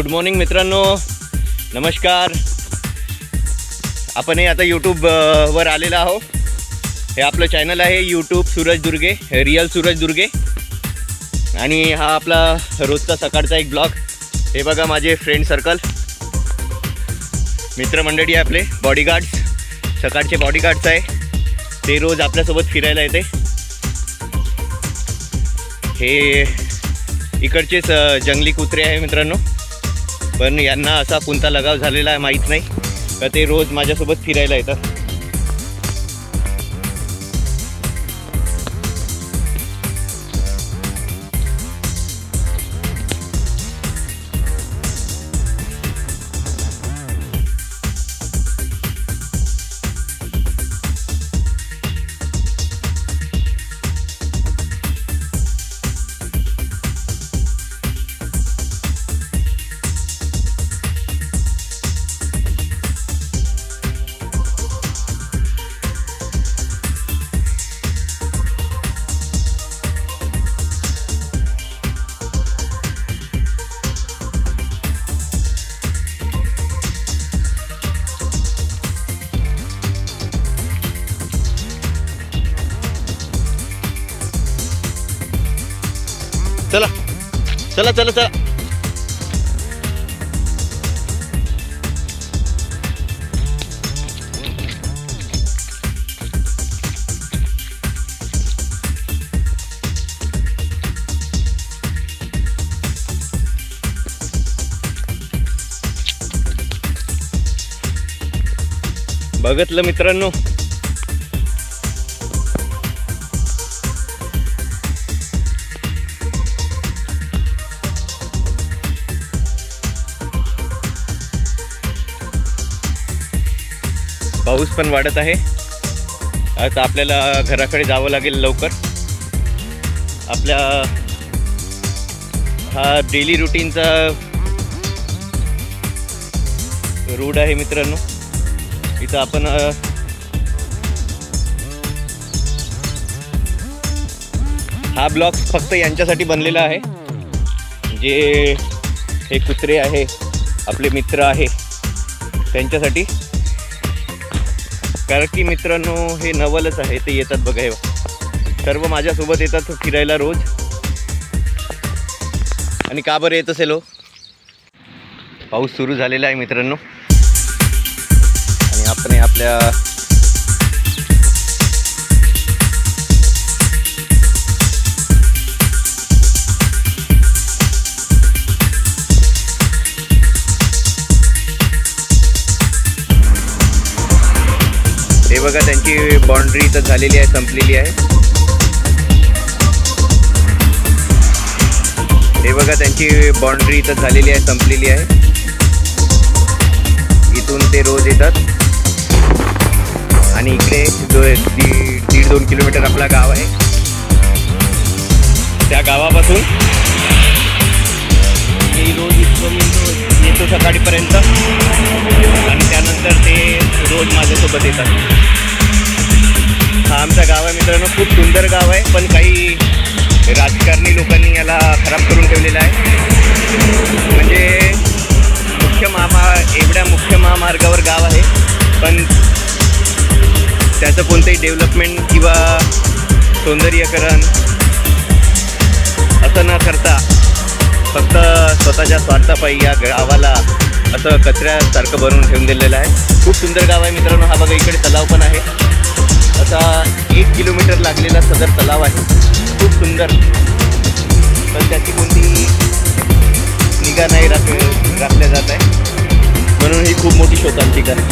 Good morning मित्रांनो, नमस्कार. आपण हे आता यूट्यूब वर आलेला आहो. हे आपलं चॅनल आहे यूट्यूब सूरज दुर्गे, रियल सूरज दुर्गे. आणि हा आपला रोजचा सकाळचा एक ब्लॉग. हे बघा माझे फ्रेंड सर्कल, मित्रमंडळी आहे आपले, बॉडीगार्ड्स, सकाळचे बॉडीगार्ड्स आहे. ते रोज आपल्यासोबत फिरायला येते. हे इकडचेच जंगली कुत्रे आहे मित्रांनो, पण यांना असा कोणता लगाव झालेला आहे माहीत नाही, तर ते रोज माझ्यासोबत फिरायला येतात. चला चला चला चला. बघितलं मित्रांनो, पाऊस पण वाढत आहे. आता आपल्याला घराकडे जावं लागेल लवकर. आपल्या हा डेली रुटीनचा रोड आहे मित्रांनो. इथं आपण हा ब्लॉग फक्त यांच्यासाठी बनलेला आहे, जे हे कुत्रे आहे, आपले मित्र आहे, त्यांच्यासाठी. कारण की मित्रांनो हे नवलच आहे. ते येतात बघा, हे सर्व माझ्यासोबत येतात फिरायला रोज. आणि का बरं येत असेल हो, पाऊस सुरू झालेला आहे मित्रांनो. आणि आपण आपल्या हे बघा त्यांची बाउंड्री तर झालेली आहे, संपलेली आहे. हे बघा त्यांची बाउंड्री तर झालेली आहे, संपलेली आहे. इथून ते रोज येतात. आणि इकडे 1.5-2 किलोमीटर आपला गाव आहे. त्या गावापासून मी रोज इथपर्यंत येतो सकाळीपर्यंत. आणि त्यानंतर ते रोज माझ्यासोबत येतात. हा आमचा गाव आहे मित्रांनो, खूप सुंदर गाव आहे. पण काही राजकारणी लोकांनी याला खराब करून ठेवलेला आहे. म्हणजे एवढ्या मुख्य महामार्गावर गाव आहे, पण त्याचं कोणतंही डेव्हलपमेंट किंवा सौंदर्यीकरण असं न करता फक्त स्वतःच्या स्वार्थापायी या गावाला असं कचऱ्यासारखं बनवून ठेवून दिलेलं आहे. खूप सुंदर गाव आहे मित्रांनो. हा बघा इकडे तलाव पण आहे. असा 1 किलोमीटर लागलेला सदर तलाव आहे, खूप सुंदर. पण त्याची कोणती निगा नाही राखल्या जात आहे, म्हणून ही खूप मोठी शोकांतिका आहे.